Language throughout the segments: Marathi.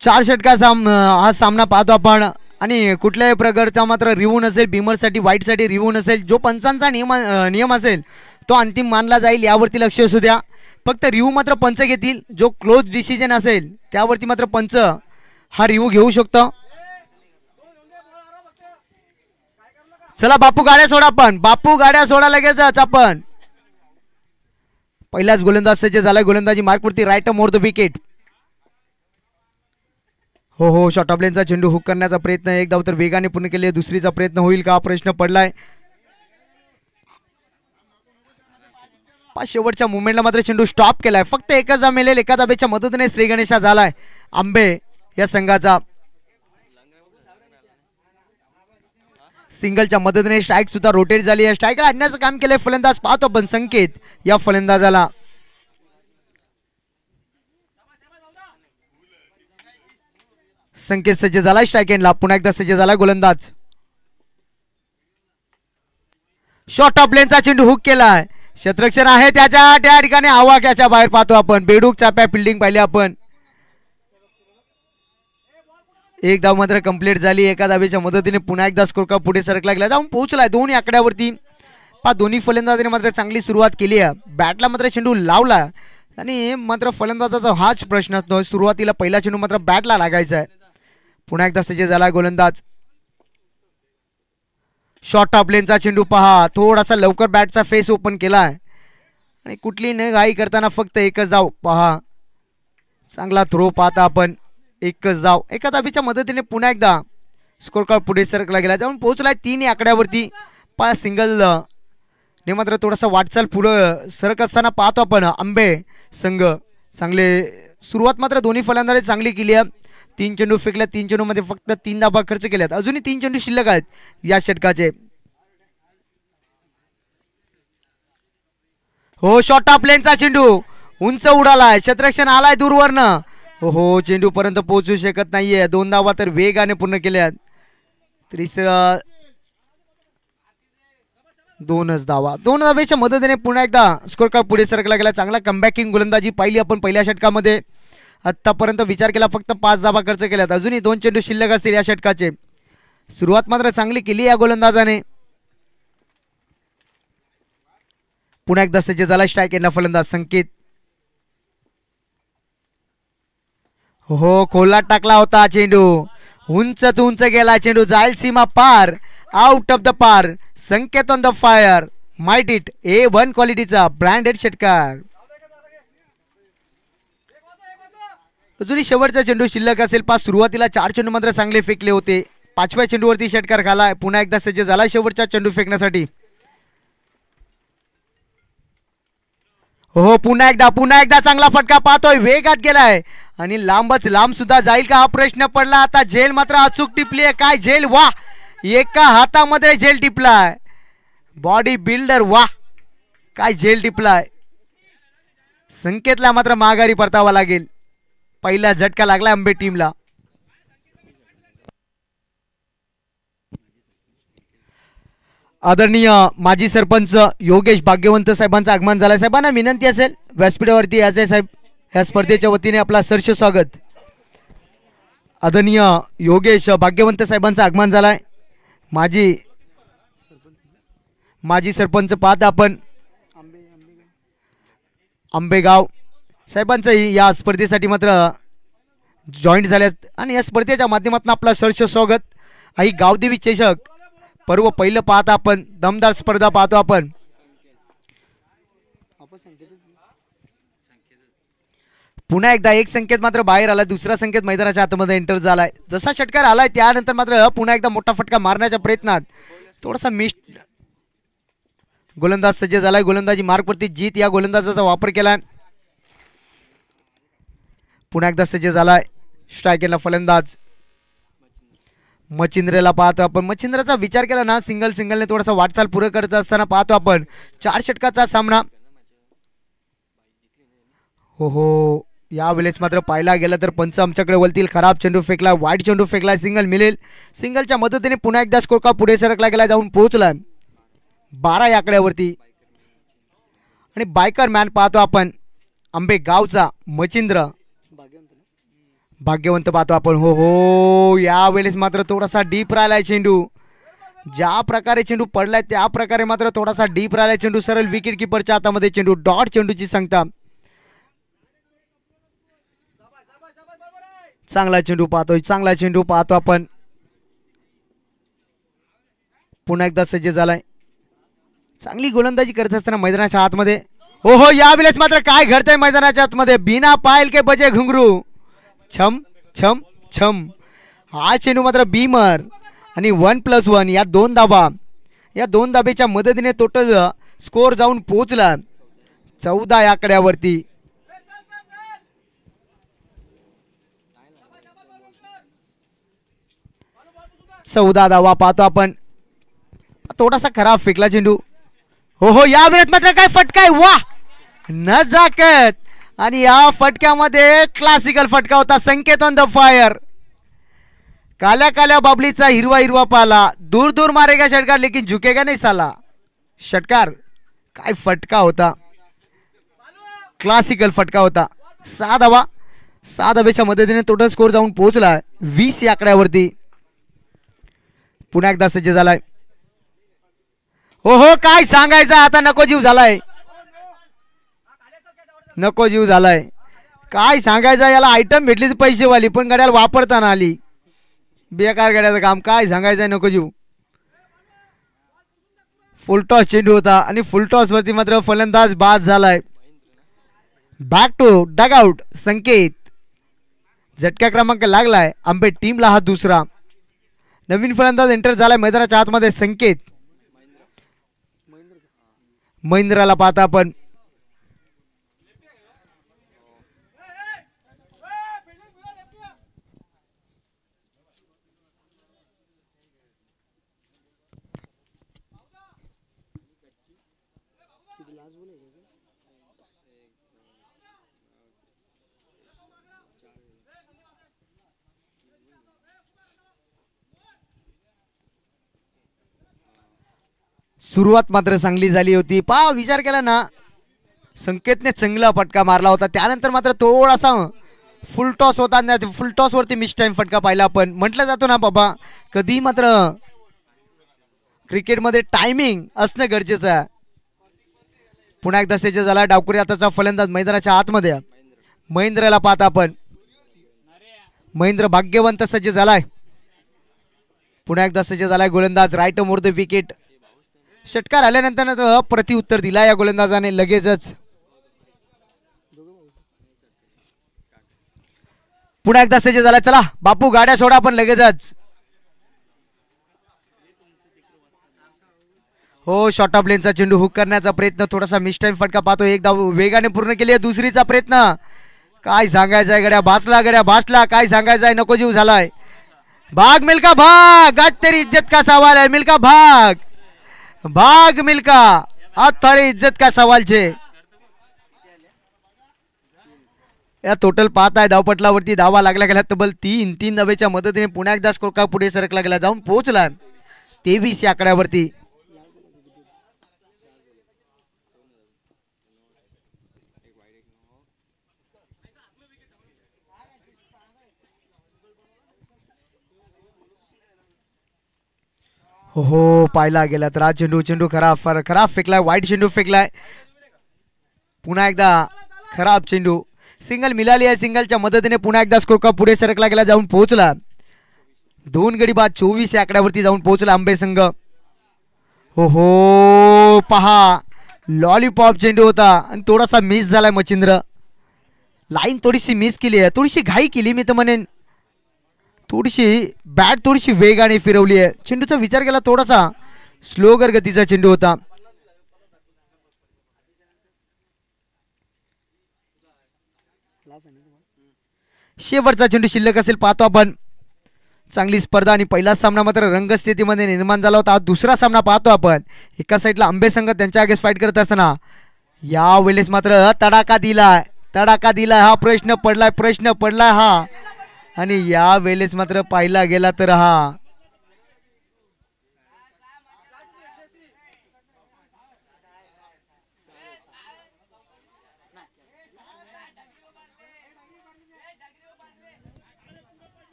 चार षटका हा सामना पाहतो आपण आणि कुठल्याही प्रकारचा मात्र रिव्ह्यू नसेल, बिमरसाठी वाईटसाठी रिव्ह्यू नसेल. जो पंचांचा नियम असेल तो अंतिम मानला जाईल, यावरती लक्ष असू द्या. फक्त रिव्ह्यू मात्र पंच घेतील. जो क्लोज डिसिजन असेल त्यावरती मात्र पंच हा रिव्ह्यू घेऊ शकतो. चला बापू गाड्या सोडा, आपण बापू गाड्या सोडा लगेचच. आपण पहिलाच गोलंदाज सज्ज झालाय. गोलंदाजी मार्कवरती राईट मोर द विकेट. हो शॉर्ट ऑफ लेनचा चेंडू हुक करण्याचा प्रयत्न एक धाव तर वेगाने पूर्ण केले. दुसरीचा प्रयत्न होईल का, प्रश्न पडलाय. शेवटच्या मुवमेंटला मात्र चेंडू स्टॉप केलाय. फक्त एकच धाव मिळेल. एका धावेच्या मदतीने श्री गणेशा झालाय आंबे या संघाचा. सिंगलच्या मदतीने स्ट्राईक सुद्धा रोटेट झाली आहे. स्ट्राईक आणण्याचं काम केलंय फलंदाज. पाहतो पण संकेत या फलंदाजाला. संकेत सज्ज झाला स्ट्राईक एंडला. पुन्हा एकदा सज्ज झाला गोलंदाज. शॉर्ट ऑफ लेनचा चेंडू हुक केलाय. क्षेत्ररक्षण आहे त्याच्या त्या ठिकाणी आवाक्याच्या बाहेर. पाहतो आपण बेडूक चाप्या फिल्डिंग पाहिली आपण. एक धाव मात्र कंप्लीट झाली. एका धावेच्या मदतीने पुन्हा एकदा स्कोर का पुढे सरकला गेला. जाऊन पोहोचलाय दोन्ही आकड्यावरती. दोन्ही फलंदाजांनी मात्र चांगली सुरुवात केली आहे. बॅटला मात्र चेंडू लावला आणि मात्र फलंदाजाचा हाच प्रश्न असतो. सुरुवातीला पहिला चेंडू मात्र बॅटला लागायचा आहे. पुन्हा एकदा सज्ज झाला गोलंदाज. शॉर्ट ऑफ लेनचा चेंडू पहा. थोडासा लवकर बॅटचा फेस ओपन केलाय आणि कुठली न घाई करताना फक्त एकच धाव. पहा चांगला थ्रो पाहता आपण. एकच धाव एका धाबीच्या मदतीने पुन्हा एकदा स्कोर कार्ड पुढे सरकला गेला. जाऊन पोहोचलाय तीन आकड्यावरती. सिंगल ने मात्र थोडासा वाटचाल पुढे सरक असताना पाहतो आपण आंबे संघ. चांगले सुरुवात मात्र दोन्ही फलंदाजांनी चांगली केली आहे. 3 चेंडू फेकल्या. 3 चेंडू मध्ये फक्त 3 धावा खर्च केल्यात. अजूनही 3 चेंडू शिल्लक आहेत या षटकाचे. हो शॉर्ट ऑफ लेनचा चेंडू उंच उडालाय. क्षेत्ररक्षण आलाय दूरवरनं. हो चेंडू पर्यंत पोहोचू शकत नाहीये. 2 धावा तर वेगाने पूर्ण केल्यात. तिसरा 2च धावा. 2 धावेच्या मदतीने पुन्हा एकदा स्कोर कार्ड पुढे सरकला गेला. चांगला कमबॅकिंग गोलंदाजी पाहिली आपण पहिल्या षटकामध्ये. आतापर्यंत विचार केला फक्त 5 धावा खर्च केल्यात. अजूनही 2 चेंडू शिल्लक असतील या षटकाचे. सुरुवात मात्र चांगली केली या गोलंदाजाने. पुन्हा एकदा सज्ज झाला स्ट्राईक एंडला फलंदाज संकेत. हो खोलात टाकला होता चेंडू. उंच गेला चेंडू. जाईल सीमा पार. Out of the park. संकेत on the fire. Might it A1 क्वालिटीचा ब्रँडेड षटकार. अजूनही शेवटचा चेंडू शिल्लक असेल. सुरुवातीला 4 चेंडू मात्र चांगले फेकले होते. 5व्या चेंडूवरती षटकार खालाय. पुन्हा एकदा सज्ज झाला शेवटचा चेंडू फेकण्यासाठी. हो पुन्हा एकदा चांगला फटका पाहतोय. वेगात गेलाय आणि लांब सुद्धा जाईल का हा प्रश्न पडला. आता झेल मात्र अचूक टिपली आहे. काय झेल. वा एका हातामध्ये झेल टिपलाय. बॉडी बिल्डर वा काय झेल टिपलाय. संकेतला मात्र माघारी परतावा लागेल. पहिला झटका लागला आंबे टीमला. आदरणीय माजी सरपंच योगेश भाग्यवंत साहेबांचं आगमन झालंय. साहेबांना विनंती असेल व्यासपीठावरती याचे साहेब या स्पर्धेच्या वतीने आपला सहर्ष स्वागत. आदरणीय योगेश भाग्यवंत साहेबांचं आगमन झालंय. माजी सरपंच पाहता आपण आंबेगाव साहेबांचं या स्पर्धेसाठी मात्र जॉईंट झाल्यात आणि या स्पर्धेच्या माध्यमातून आपला सहर्ष स्वागत. आई गावदेवी चषक पर्व पहिलं पाहता आपण. दमदार स्पर्धा पाहतो आपण. पुन्हा एकदा एक संकेत मात्र बाहेर आला. दुसरा संकेत मैदानाच्या आतमध्ये एंटर झालाय. जसा षटकार आलाय त्यानंतर मात्र पुन्हा एकदा मोठा फटका मारण्याच्या प्रयत्नात थोडासा मिस. गोलंदाज सज्ज झालाय. गोलंदाजी मार्कवरती जीत या गोलंदाजाचा वापर केलाय. पुन्हा एकदा सज्ज झालाय स्ट्राईक केला फलंदाज. मच्छिंद्रला पाहतो आपण. मच्छिंद्रचा विचार केला ना, सिंगलने थोडासा वाटचाल पुरं करत असताना पाहतो आपण 4 षटकाचा सामना. हो यावेळेस मात्र पाहायला गेलं तर पंच आमच्याकडे वळतील. खराब चेंडू फेकला, वाईट चेंडू फेकला, सिंगल मिळेल. सिंगलच्या मदतीने पुन्हा एकदा स्कोर का पुढे सरकला गेला, जाऊन पोहोचला 12 या आकड्यावरती. आणि बायकर मॅन पाहतो आपण आंबे गावचा मच्छिंद्र भाग्यवंत पाहतो आपण. हो यावेळेस मात्र थोडासा डीप राहिलाय चेंडू. ज्या प्रकारे चेंडू पडलाय त्या प्रकारे मात्र थोडासा डीप राहिलाय चेंडू. सरळ विकेट किपरच्या हातामध्ये चेंडू. डॉट चेंडूची सांगता. चांगला चेंडू पाहतो आपण. पुन्हा एकदा सज्ज झालाय. चांगली गोलंदाजी करत असताना मैदानाच्या आतमध्ये. हो यावेळेस मात्र काय घडतंय मैदानाच्या आतमध्ये. बिना पायल के बजे घुंगरू. छम छम छम. हा चेंडू मात्र बीमर आणि 1+1 या 2 धाबा. या 2 धाब्याच्या मदतीने टोटल स्कोर जाऊन पोहोचला 14 या आकड्यावरती. चौदा धावा पाहतो आपण. थोडासा खराब फेकला चेंडू. हो यावेळेस मात्र काय फटका आहे. वा नजाकत. आणि या फटक्यामध्ये क्लासिकल फटका होता. संकेत ऑन द फायर. काल्या काल्या बाबलीचा हिरवा पाला. दूर मारेगा षटकार लेकिन झुकेगा नहीं साला. षटकार काय फटका होता. क्लासिकल फटका होता. 6 धाब्याच्या मदतीने टोटल स्कोर जाऊन पोहोचला 20 या आकड्यावरती. पुन्हा एकदा सज्ज झालाय. हो काय सांगायचं आता. नको जीव झालाय. काय सांगायचं याला. आयटम भेटली पैसेवाली पण गड्याला वापरताना आली. बेकार गड्याचं काम. काय सांगायचंय. नको जीव. फुलटॉस चेंडू होता आणि फुलटॉस वरती मात्र फलंदाज बाद झालाय. बॅक टू डगआउट संकेत. झटका क्रमांक लागलाय आंबे टीमला. हा दुसरा नवीन फलंदाज एंटर झालाय मैदानाच्या आतमध्ये. संकेत महेंद्रला पाहता आपण. सुरुवात मात्र चांगली झाली होती. विचार केला ना संकेतने चांगला फटका मारला होता. त्यानंतर मात्र थोडासा फुल टॉस होता. फुल टॉस वरती मिस टाइम फटका पाहिला आपण. म्हटलं जातो ना बाबा कधी मात्र क्रिकेटमध्ये टायमिंग असणं गरजेचं आहे. पुन्हा एकदा सज्ज झाला डावकुरी आताचा फलंदाज मैदानाच्या आतमध्ये. महेंद्रला पाहता आपण. महेंद्र भाग्यवंत सज्ज झालाय. पुन्हा एकदा सज्ज झालाय गोलंदाज. Right more the wicket. षटकार आल्यानंतर प्रतिउत्तर दिला या गोलंदाजाने लगेचच. पुन्हा एकदा सज्ज झाला. चला बापू गाड्या सोडा आपण लगेचच. हो शॉर्ट ऑफ लेनचा चेंडू हुक करण्याचा प्रयत्न. थोडासा मिस टाइम फटका पाहतो. एक धाव वेगाने पूर्ण केली. दुसरीचा प्रयत्न. काय सांगायचंय गड्या. भासला. काय सांगायचंय. नको जीव झालाय. भाग मिल्का भाग. आज तेरी इज्जत का सवाल है. मिल्का भाग मिल्का. आज थारी इज्जत का सवाल छे. या टोटल पाहताय धावपटलावरती धावा लागल्या गेल्या तब्बल 3 धावेच्या मदतीने पुन्हा एकदा स्कोर का पुढे सरकला गेला. जाऊन पोहोचला 23 या आकड्यावरती. हो पाहिला गेला तर आज चेंडू खराब फेकलाय. वाईट चेंडू फेकलाय. पुन्हा एकदा खराब चेंडू. सिंगल मिळाली आहे. सिंगलच्या मदतीने पुन्हा एकदा स्कोर का पुढे सरकला गेला. जाऊन पोहोचला 2 गडी बाद 24 या आकड्यावरती जाऊन पोहोचला आंबे संघ. हो पहा लॉलीपॉप चेंडू होता आणि थोडासा मिस झालाय. मच्छिंद्र लाईन थोडीशी मिस केली आहे. थोडीशी घाई केली मी तर म्हणेन. थोडीशी वेगाने फिरवली आहे. चेंडूचा विचार केला थोडासा स्लोगर गतीचा चेंडू होता. शेवटचा चेंडू शिल्लक असेल पाहतो आपण. चांगली स्पर्धा आणि पहिलाच सामना मात्र रंगस्थितीमध्ये निर्माण झाला होता. दुसरा सामना पाहतो आपण. एका साईडला आंबे संघ त्यांच्या अगेन्स्ट फाईट करत असताना यावेळेस मात्र तडाखा दिलाय. हा प्रश्न पडलाय हा. आणि या वेळेस मात्र पाहिला गेला तर हा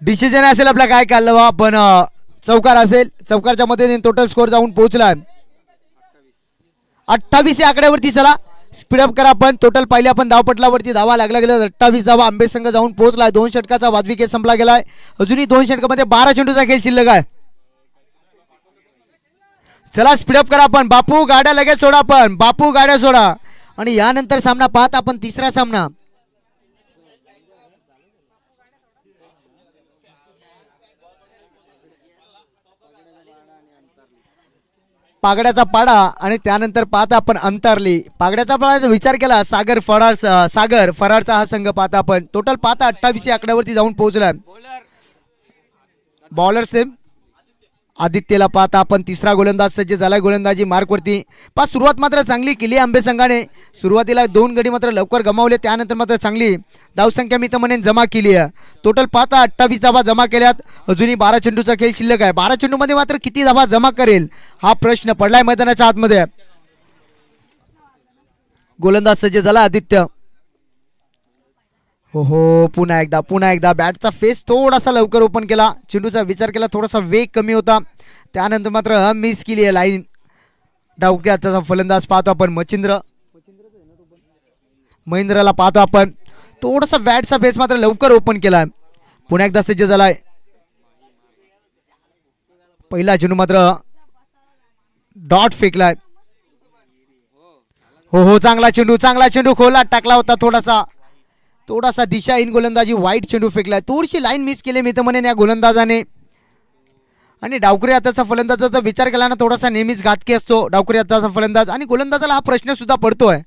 डिसिजन असेल आपला काय काढलं बा. पण चौकार असेल. चौकारच्या मध्ये टोटल स्कोर जाऊन पोहोचला 28 या आकड्यावरती. चला स्पीडअप करा आपण. टोटल पाहिले आपण धावपटलावरती धावा लागला गेला 28 धावा. आंबे संघ जाऊन पोहोचलाय. 2 षटकाचा वादवी खेळ संपला गेलाय. अजूनही 2 षटकामध्ये 12 चेंडूचा खेळ शिल्लक आहे. चला स्पीडअप करा आपण. बापू गाड्या लगेच सोडा आपण. बापू गाड्या सोडा. आणि यानंतर सामना पाहत आपण तिसरा सामना. पागड्याचा पाडा आणि त्यानंतर पाहता आपण अंतरली. पागड्याचा पाडाचा विचार केला सागर फरारचा हा संघ पाहता आपण. टोटल पाहता 28 या आकड्यावरती जाऊन पोहोचला. बॉलर सेम आदित्यला पाहता आपण. तिसरा गोलंदाज सज्ज झालाय गोलंदाजी मार्कवरती. सुरुवात मात्र चांगली केली आंबे संघाने. सुरुवातीला 2 गडी मात्र लवकर गमावले. त्यानंतर मात्र चांगली धावसंख्या मी तर म्हणेन जमा केली आहे. टोटल पाहता 28 धावा जमा केल्यात. अजूनही 12 चेंडूचा खेळ शिल्लक आहे. 12 चेंडूमध्ये मात्र किती धावा जमा करेल हा प्रश्न पडलाय मैदानाच्या आतमध्ये. गोलंदाज सज्ज झाला आदित्य. हो पुन्हा एकदा बॅटचा फेस थोडासा लवकर ओपन केला. चेंडूचा विचार केला थोडासा वेग कमी होता. त्यानंतर मात्र मिस केली आहे लाईन. डावक्यात त्याचा फलंदाज पाहतो आपण महेंद्रला पाहतो आपण. थोडासा बॅटचा फेस मात्र लवकर ओपन केला. पुन्हा एकदा सज्ज झालाय. पहिला चेंडू मात्र डॉट फेकलाय. हो चांगला चेंडू खोला टाकला होता. थोडासा दिशाहीन गोलंदाजी वाईट चेंडू फेकलाय. थोडीशी लाईन मिस केली मी तर म्हणेन या गोलंदाजाने. आणि डावकरी हाताचा फलंदाजाचा विचार केला ना थोडासा नेहमीच घातकी असतो डावकरी हाताचा फलंदाज. आणि गोलंदाजाला हा प्रश्न सुद्धा पडतोय.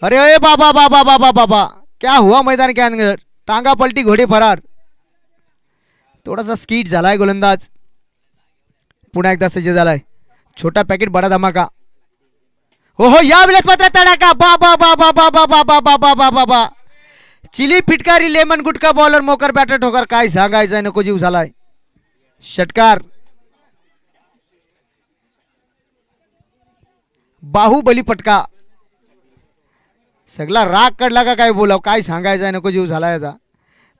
अरे बाबा क्या हुआ मैदान के अंदर. टांगा पलटी घोडे फरार. थोडासा स्कीट झालाय गोलंदाज. पुन्हा एकदा सज्ज झालाय. छोटा पॅकेट बडा धमाका. हो या वेळेस मात्र तडाखा. बाबा चिली फिटकारी लेमन गुटका बॉलर मोकर बॅटर ठोकर. काय सांगायचंय नको जीव झालाय. षटकार बाहुबली पटका. सगळा राग काढला का काय बोलाव. काय सांगायचंय नको जीव झालाय याचा.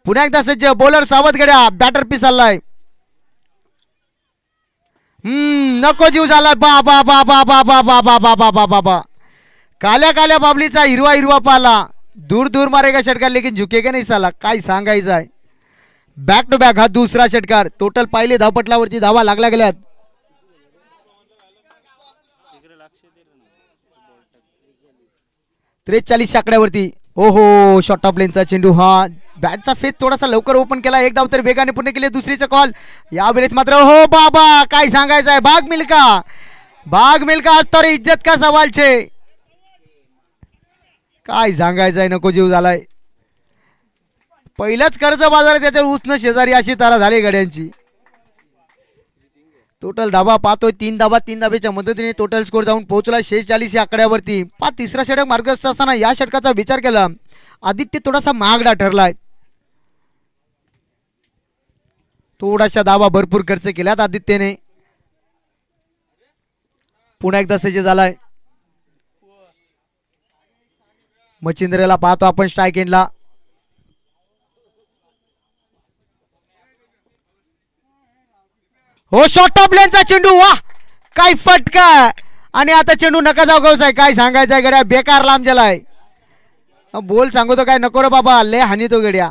पुन्हा एकदा सज्ज. बॉलर सावध गड्या. बॅटर पिसाललाय. नको जीव झालाय. बाबा काल्या बाबलीचा हिरवा पाला. दूर मारेगा षटकार लेकिन झुकेगा नहीं साला. काय सांगायचं आहे. बॅक टू बॅक हा दुसरा षटकार. टोटल पाहिले धावपटलावरती धावा लागल्या गेल्यात. 43 आकड्यावरती. हो शॉर्ट ऑफ लेनचा चेंडू. हा बॅटचा फेस थोडासा लवकर ओपन केला. एक धाव तर वेगाने पूर्ण केले. दुसरीचा कॉल. यावेळेस मात्र हो बाबा काय सांगायचं आहे. भाग मिल्का आज तर इज्जत का सवाल छे. काय सांगायचं आहे नको जीव झालाय. पहिलंच कर्ज बाजारात त्याच्यावर उसणं शेजारी अशी तारा झाली गड्यांची. टोटल धावा पाहतोय 3 धाब्याच्या मदतीने टोटल स्कोर जाऊन पोहोचला 46 या आकड्यावरती. तिसरा षटक मार्गस्थ असताना या षटकाचा विचार केला आदित्य थोडासा महागडा ठरलाय. थोडाशा धावा भरपूर खर्च केल्यात आदित्यने. पुन्हा एकदा सज्ज झालाय. मच्छिंद्रला पाहतो आपण स्ट्राइक एंडला. हो शॉर्ट ऑफ लेनचा चेंडू. वा काय फटका. आणि आता चेंडू नका जाऊ गवसाय. काय सांगायचंय गड्या. बेकार लांब गेलाय. बोल सांगतो काय नको रे बाबा. लय हानी तो गड्या.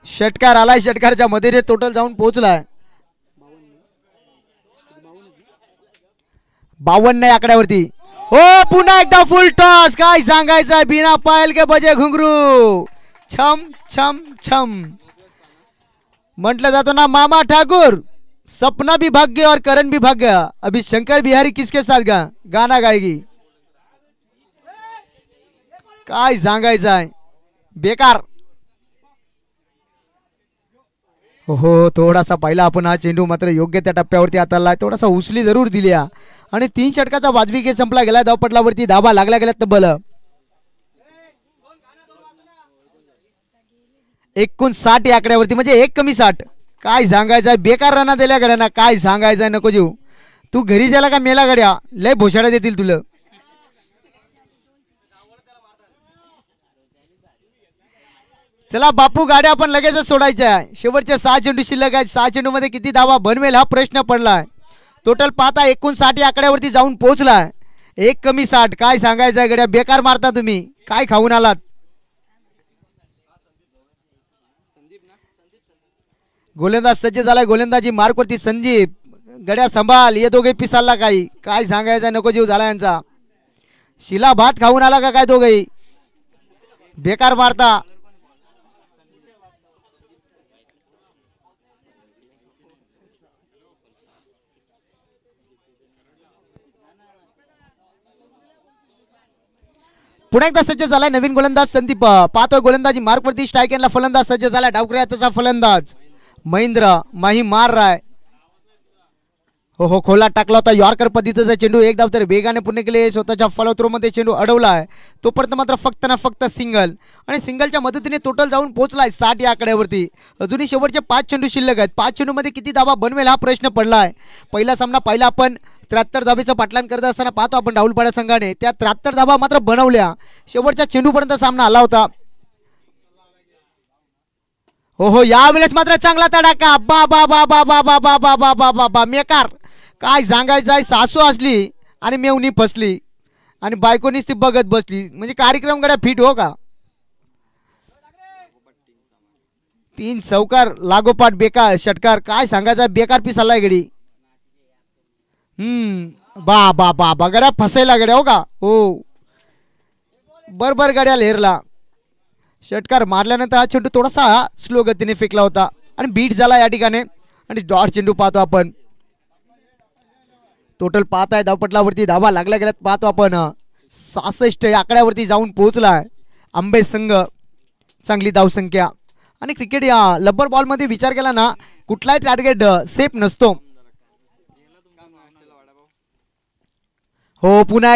षटकार आलाय. षटकारच्या मध्ये टोटल जाऊन पोहोचलाय 52 आकड्यावरती. हो पुन्हा एकदा फुल टॉस. काय सांगायचंय. बिना पायल के बजे घुंगरू. छम छम छम म्हटलं जातो ना मामा ठाकूर. सपना भी भाग गया और करण भी भाग गया. अभी शंकर बिहारी किसके साथ गाना गाएगी. काय सांगायचं आहे. बेकार. हो थोडासा पहिला आपण हा चेंडू मात्र योग्य त्या टप्प्यावरती हाताळला. थोडासा उचली जरूर दिली आणि 3 षटकाचा वाजवी खेळ संपला गेला. धावपटलावरती धाबा लागल्या गेल्या तब्बल 59 या आकड्यावरती म्हणजे 1 कमी 60. काय सांगायचं बेकार रना दिल्या गड्यांना. काय सांगायचं नको जीव. तू घरी गेला का मेला गड्या. लय भोशाडा देतील तुला. चला बापू गाड्या आपण लगेचच सोडायच्या आहे. शेवटचे 6 चेंडू शिल्लक आहेत. 6 चेंडू मध्ये किती धावा बनवेल हा प्रश्न पडलाय. टोटल पाहता 59 या आकड्यावरती जाऊन पोहोचलाय. 1 कमी 60. काय सांगायचं गड्या बेकार मारता तुम्ही. काय खाऊन आलात. गोलंदाज सज्ज झालाय. गोलंदाजी मार्कवरती संदीप. गड्या संभाल. ये दोघे पिसालला काही. काय सांगायचं नको जीव झाला यांचा. शिला भात खाऊन आला का काय दोघे. बेकार मारता. पुन्हा एकदा सज्ज झालाय नवीन गोलंदाज संदीप. पाहतोय गोलंदाजी मार्कवरती स्ट्राईक फलंदाज सज्ज झाला. डावकऱ्या हाताचा फलंदाज महेंद्र माही मार राय. हो खोला टाकला होता. यॉर्कर पद्धतीचा चेंडू. 1 धाव तर वेगाने पूर्ण केले. स्वतःच्या फॉलो थ्रो मध्ये चेंडू अडवलाय. तोपर्यंत मात्र फक्त ना फक्त सिंगल आणि सिंगलच्या मदतीने टोटल जाऊन पोहोचलाय 60 या आकड्यावरती. अजूनही शेवटचे 5 चेंडू शिल्लक आहेत. 5 चेंडू मध्ये किती धावा बनवेल हा प्रश्न पडलाय. पहिला सामना पहिला आपण 73 धावेचं पाठलान करत असताना पाहतो आपण राहुलपाडा संघाने त्या 73 धावा मात्र बनवल्या. शेवटच्या चेंडूपर्यंत सामना आला होता. हो यावेळेस मात्र चांगला तडाखा. बा बा बा बा बा बा बा बा बा बा बा बा मेकार. काय सांगायचं आहे. सासू असली आणि मेवणी फसली आणि बायकोनीच ती बघत बसली म्हणजे कार्यक्रम गड्या फिट हो का. 3 चौकार लागोपाठ बेकार षटकार. काय सांगायचं बेकार पीस आलाय गडी. बा बा बा बा गड्या फसायला गड्या हो का. हो बरोबर गड्या लेरला. षटकार मारल्यानंतर हा चेंडू थोडासा स्लो गतीने फेकला होता आणि बीट झाला या ठिकाणी आणि डॉट चेंडू पाहतो आपण. टोटल पाहताय धावपटलावरती धावा लागल्या गेल्यात पाहतो आपण 66 या आकड्यावरती जाऊन पोहोचलाय आंबे संघ. चांगली धावसंख्या आणि क्रिकेट या लब्बर बॉल मध्ये विचार केला ना कुठलाही टार्गेट सेफ नसतो. हो पुन्हा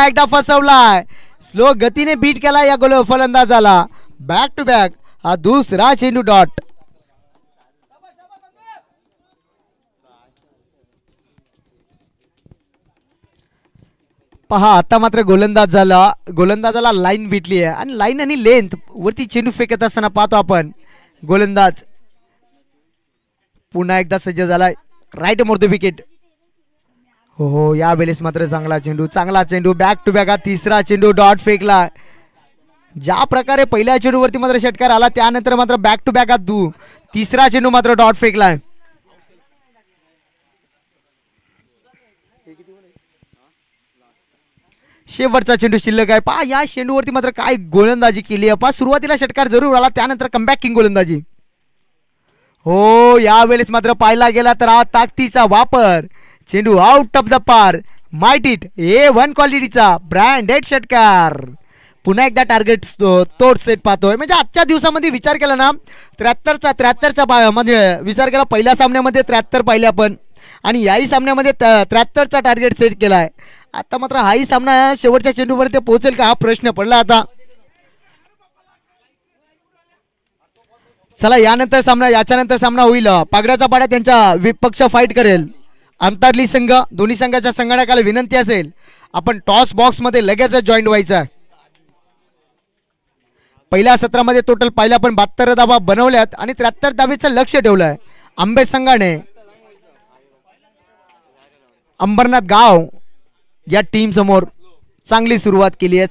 एकदा फसवलाय. स्लो गतीने बीट केला या गोल फलंदाजाला. बॅक टू बॅक हा दुसरा चेंडू डॉट. पहा आता मात्र गोलंदाजाला लाईन भेटली आहे आणि लाईन आणि लेंथ वरती चेंडू फेकत असताना पाहतो आपण गोलंदाज पुन्हा एकदा सज्ज झालाय. Right more the wicket. हो यावेळेस मात्र चांगला चेंडू बॅक टू बॅक हा तिसरा चेंडू डॉट फेकला. ज्या प्रकारे पहिल्या चेंडूवरती मात्र षटकार आला त्यानंतर मात्र बॅक टू बॅक हा तिसरा चेंडू मात्र डॉट फेकलाय. शेवटचा चेंडू शिल्लक आहे. पहा या चेंडूवरती मात्र काय गोलंदाजी केली आहे. पहा सुरुवातीला षटकार जरूर आला त्यानंतर कमबॅक किंग गोलंदाजी. हो यावेळेस मात्र पाहिला गेला तर हा ताकदीचा वापर. चेंडू आउट ऑफ द पार. माइट इट A1 क्वालिटीचा ब्रँडेड षटकार. पुन्हा एकदा टार्गेट तोड सेट पाहतोय. म्हणजे आजच्या दिवसामध्ये विचार केला ना 73चा म्हणजे विचार केला पहिल्या सामन्यामध्ये 73 पाहिले आपण आणि याही सामन्यामध्ये 73चा टार्गेट सेट केलाय. आता मात्र हाही सामना शेवटच्या चेंडूवर ते पोहोचेल का हा प्रश्न पडला आता. चला याच्यानंतर सामना होईल. पागड्याचा पाड्या त्यांचा विपक्ष फाईट करेल. अंतरली संघ दोन्ही संघाच्या संगणकाला विनंती असेल आपण टॉस बॉक्स मध्ये लगेच जॉईन व्हायचं. पहिल्या सत्रामध्ये टोटल पाहिल्या आपण 72 धावा बनवल्यात आणि 73 धावेचं लक्ष ठेवलंय आंबे संघाने. अंबरनाथ गाव या टीम समोर चांगली सुरुवात केली आहे.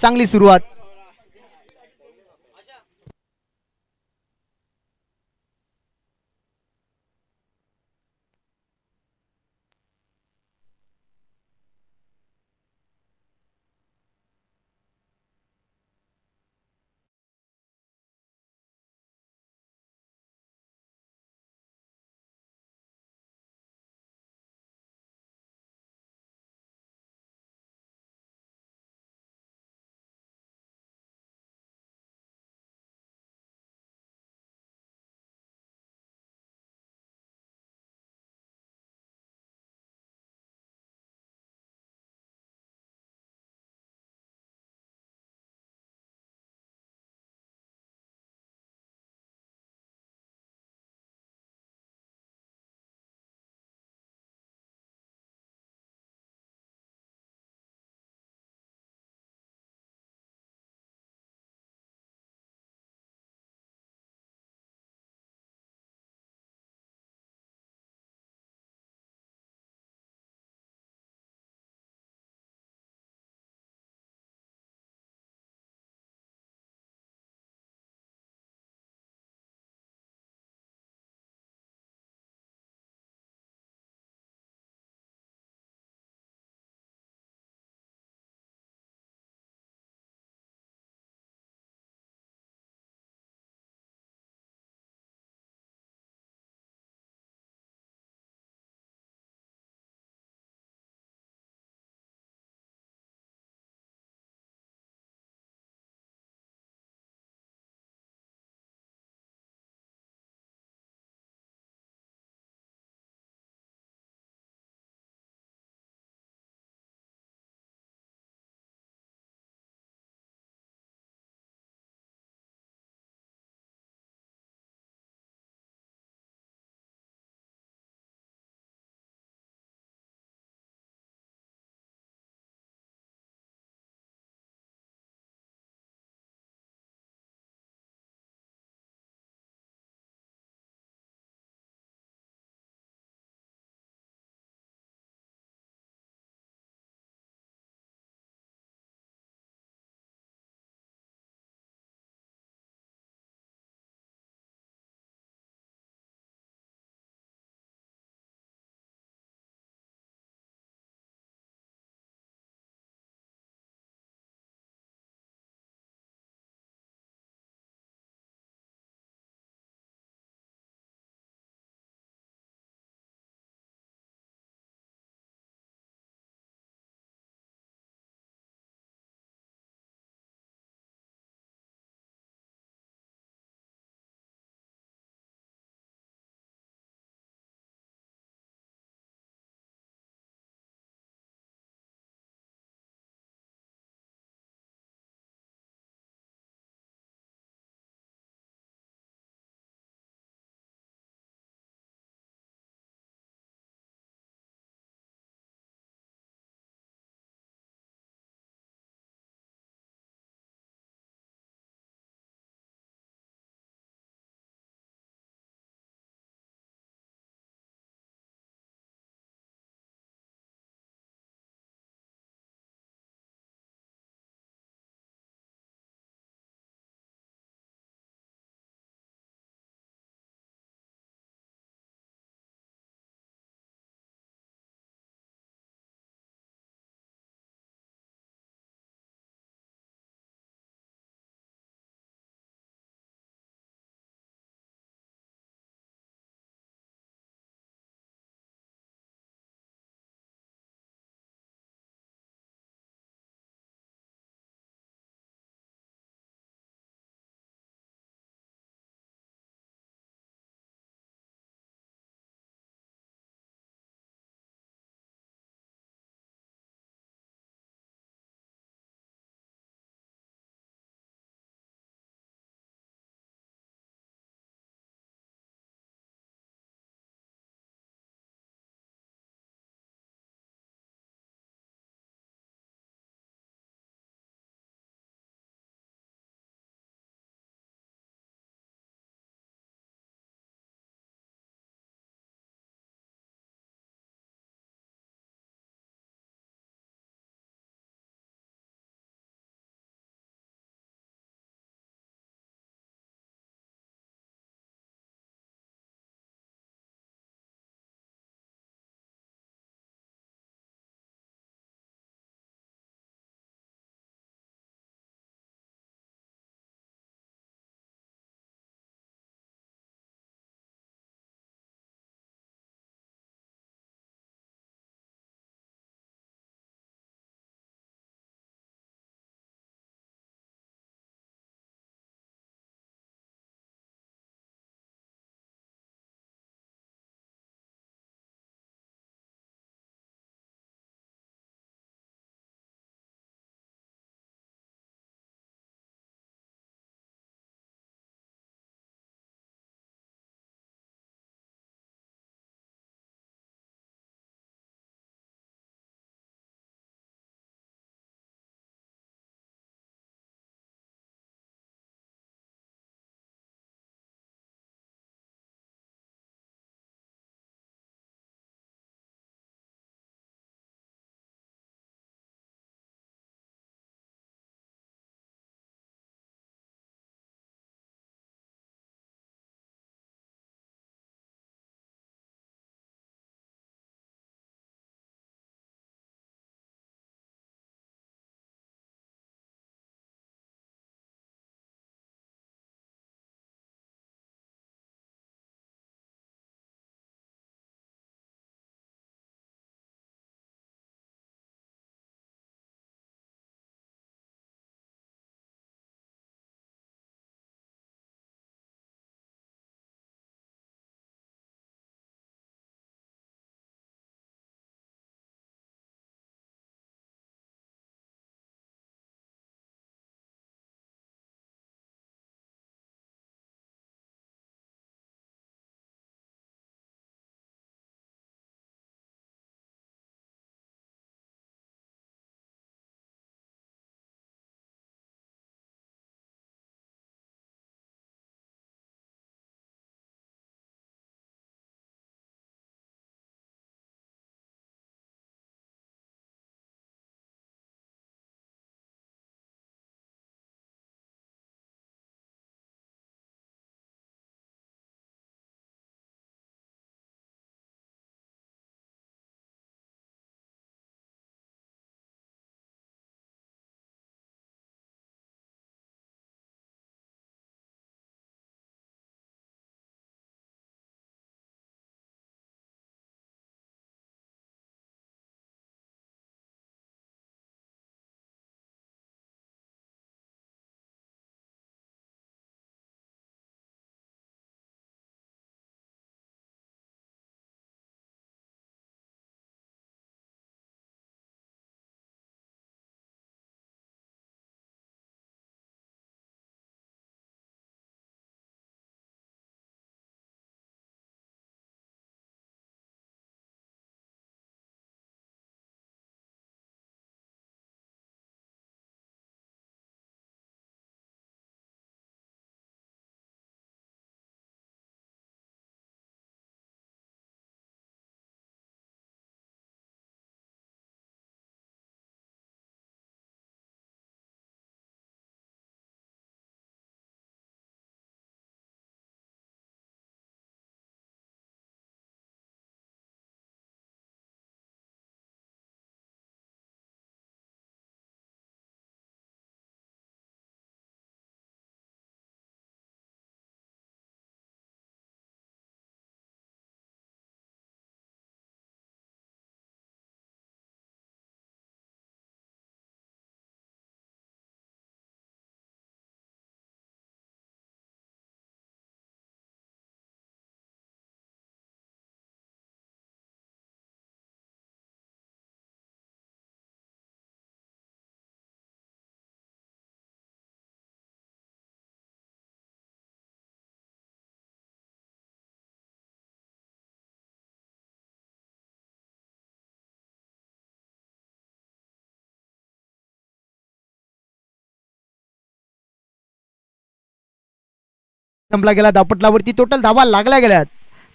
संपला गेला धावपटलावरती टोटल धावा लागल्या गेल्यात.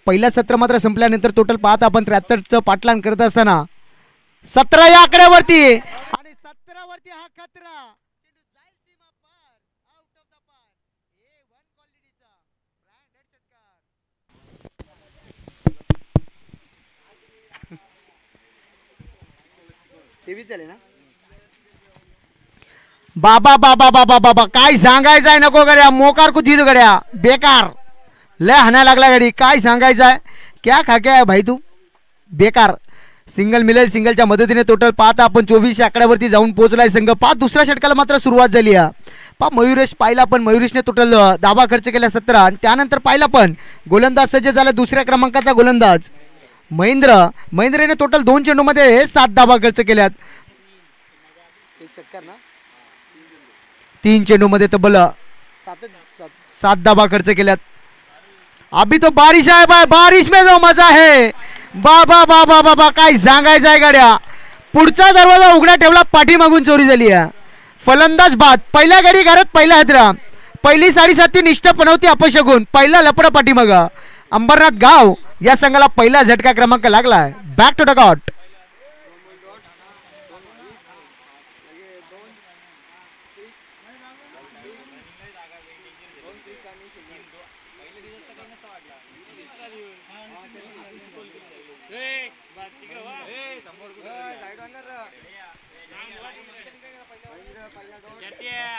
पहिल्या सत्र मात्र संपल्यानंतर टोटल पाहत आपण 73चं पाठलान करत असताना 17 या आकड्यावरती आणि 17 वरती हा खतरा बाबा बाबा बाबा बाबा काय सांगायचंय नको गड्या मोकार कुठे गड्या बेकार लय हाना लागला गाडी काय सांगायचंय क्या खाक्या आहे भाई तू बेकार. सिंगल मिळेल सिंगलच्या मदतीने टोटल पाहता आपण 24 आकड्यावरती जाऊन पोहोचलाय संघ. दुसऱ्या षटकाला मात्र सुरुवात झाली आहे. मयुरेश पाहिला पण मयुरेशने टोटल दाबा खर्च केला 17 आणि त्यानंतर पाहिला पण गोलंदाज सज्ज झाला दुसऱ्या क्रमांकाचा गोलंदाज महेंद्रने टोटल 2 चेंडूमध्ये 7 धावा खर्च केल्यात. 3 चेंडूमध्ये तब्बल 7 धावा खर्च केल्यात. अभी तो बारिश आहे भाई बारिश में जो मजा है बाबा बाबा बाबा काय सांगायचं आहे गाड्या. पुढचा दरवाजा उघडा ठेवला पाठीमागून चोरी झाली आहे. फलंदाज बाद पहिल्या गाडी घरात पहिला हदरा पहिली 7.5 निष्ठा पनवती अपशगुन पहिला लपडा पाठीमाग अंबरनाथ गाव या संघाला पहिला झटका क्रमांक लागलाय. Back to the caught.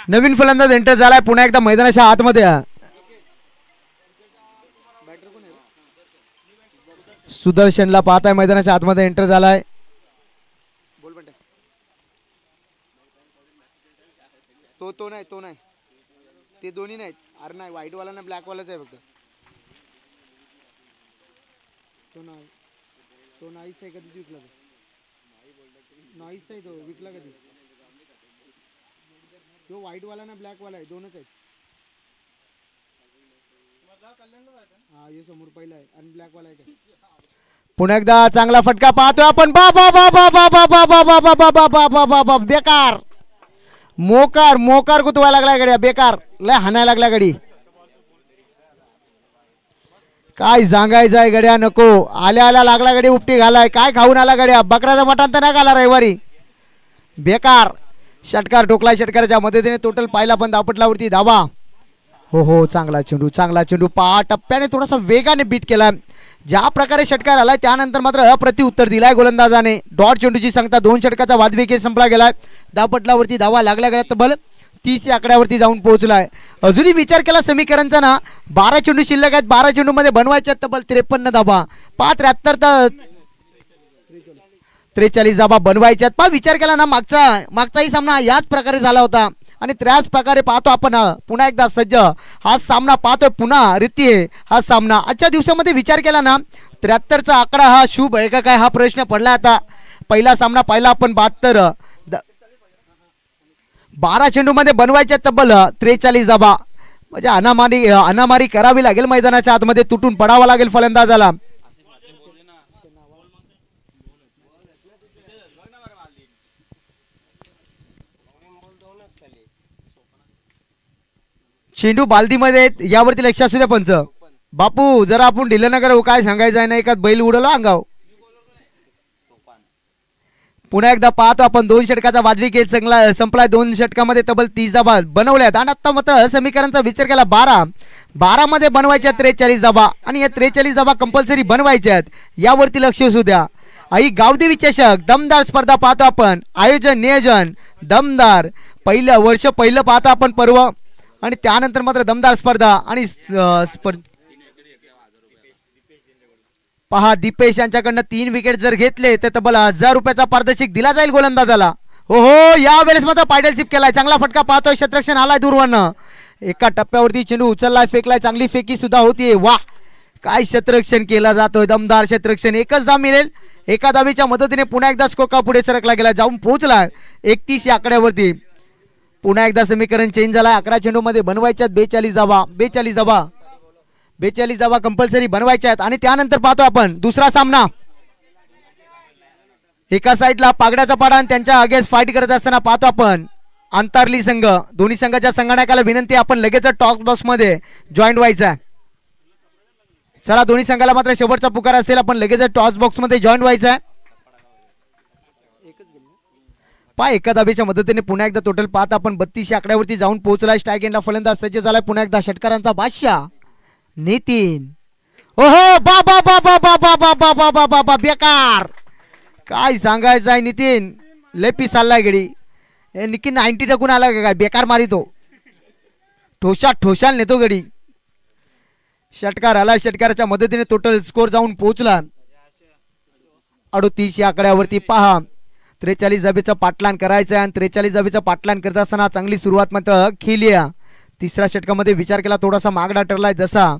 नवीन फलंदाज एंटर झालाय पुन्हा एकदा मैदानाच्या आतमध्ये. सुदर्शनला पाहताय मैदानाच्या आतमध्ये एंटर झालाय. तो नाही ते दोन्ही नाहीत. अरे नाही व्हाईट वाला ना ब्लॅक वालाच आहे फक्त. तो नाहीच आहे कधीच विकला नाहीच आहे तो विकला कधीच. तो व्हाईट वाला ना ब्लॅक वाला आहे दोनच आहेत. हा हे समोर पहिला आहे आणि ब्लॅक वाला आहे. पुन्हा एकदा चांगला फटका पाहतोय आपण. बाबा बाबा बाबा बाबा बाबा बाबा बाबा बाबा बेकार मोकार मोकार कुतवायला लागला गड्या बेकार लय हाणायला लागला गडी. काय सांगायचं आहे गड्या नको आल्या आल्या लागला गडी उपटी घालाय. काय खाऊन आला गड्या बकराचा मटण तर नाही घाला रविवारी बेकार. षटकार ठोकला षटकाराच्या मदतीने टोटल पाहिला पण धावपटलावरती धावा. हो चांगला चेंडू पहा टप्प्याने थोडासा वेगाने बीट केला. ज्या प्रकारे षटकार आलाय त्यानंतर मात्र अप्रति उत्तर दिलाय गोलंदाजाने. डॉट चेंडूची संख्या 2 षटकाचा वादविकेट संपला गेलाय. धावपटलावरती धावा लागल्या गेल्या तब्बल 30 आकड्यावरती जाऊन पोहोचलाय. अजूनही विचार केला समीकरणचा ना 12 चेंडू शिल्लक आहेत. 12 चेंडू मध्ये बनवायच्या तब्बल 53 धावा 43 धावा बनवायच्यात. विचार केला ना मागचाही सामना याच प्रकारे झाला होता आणि त्याच प्रकारे पाहतो आपण पुन्हा एकदा सज्ज हा सामना पाहतोय पुन्हा रीती हा सामना. आजच्या दिवसामध्ये विचार केला ना 73चा आकडा हा शुभ आहे का काय हा प्रश्न पडला. आता पहिला सामना पाहिला आपण 72 12 चेंडू मध्ये बनवायच्या तब्बल 43 धावा म्हणजे अनामारी करावी लागेल. मैदानाच्या आतमध्ये तुटून पडावा लागेल फलंदाजाला. चेंडू बालदीमध्ये यावरती लक्ष असू द्या पंच. बापू जरा आपण ढिलं न करू काय सांगायचं आहे ना एकात बैल उडवला अंगाव. पुन्हा एकदा पाहतो आपण 2 षटकाचा वाजवी खेळ संपलाय. 2 षटकामध्ये तब्बल 30 धावा बनवल्यात आणि आता मात्र समीकरणचा विचार केला 12 मध्ये बनवायच्या 43 धावा आणि या 43 धावा कंपल्सरी बनवायच्यात यावरती लक्ष असू द्या. आई गावदेवी चषक दमदार स्पर्धा पाहतो आपण. आयोजन नियोजन दमदार पहिलं वर्ष पहिलं पाहतो आपण पर्व आणि त्यानंतर मात्र दमदार स्पर्धा आणि पहा दीपेश यांच्याकडनं 3 विकेट जर घेतले तर तब्बल 1000 रुपयाचा पारितोषिक दिला जाईल गोलंदाजाला. हो यावेळेस मात्र पायडलशिप केलाय. चांगला फटका पाहतोय क्षेत्ररक्षण आलाय दूरवरनं. एका टप्प्यावरती चेंडू उचललाय फेकलाय चांगली फेकी सुद्धा होतीये. वाह काय क्षेत्ररक्षण केला जातोय दमदार क्षेत्ररक्षण. एकच धाव मिळेल. एका धावीच्या मदतीने पुन्हा एकदा स्कोका पुढे सरकला गेला जाऊन पोहोचलाय 31 या आकड्यावरती. पुन्हा एकदा समीकरण चेंज झालाय. 11 चेंडू मध्ये बनवायच्यात 42 धावा कंपल्सरी बनवायच्या आहेत. आणि त्यानंतर पाहतो आपण दुसरा सामना. एका साईडला पागड्याचा पाडा आणि त्यांच्या अगेन्स्ट फाईट करत असताना पाहतो आपण अंतरली संघ दोन्ही संघाच्या संगणकाला विनंती आपण लगेच टॉस बॉक्स मध्ये जॉईंट व्हायचं आहे. चला दोन्ही संघाला मात्र शेवटचा पुकार असेल आपण लगेच टॉस बॉक्स मध्ये जॉईंट व्हायचं आहे. पा एका धाबेच्या मदतीने पुन्हा एकदा टोटल पाहता आपण 32 आकड्यावरती जाऊन पोहोचलाय. स्ट्राईक एंडला फलंदाज सज्ज झालाय पुन्हा एकदा षटकारांचा बादशाह नितीन. ओहो बा बा बा बा बा बा बा बा बा बा बा बेकार काय सांगायचं आहे नितीन लय पी चाललाय गडी निकी 90 टाकून आला काय बेकार मारितो ठोशा ठोशाल नेतो गडी. षटकार आला षटकाराच्या मदतीने टोटल स्कोर जाऊन पोहोचला 38 या आकड्यावरती. पहा 43 धाबेचा पाठलान करायचं आहे आणि 43 धाबेचा पाठलान करत असताना चांगली सुरुवात मात्र केली. तिसऱ्या षटकामध्ये विचार केला थोडासा मागडा ठरलाय जसा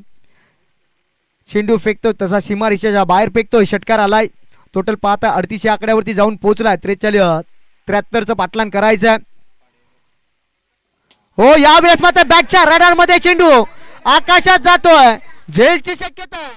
चेंडू फेकतो तसा सीमा रेषेच्या बाहेर फेकतोय. षटकार आलाय टोटल पाहता 38 या आकड्यावरती जाऊन पोहोचलाय. 73चं पाठलान करायचं हो. यावेळेस मात्र बॅटच्या रडार मध्ये चेंडू आकाशात जातोय झेलची शक्यता.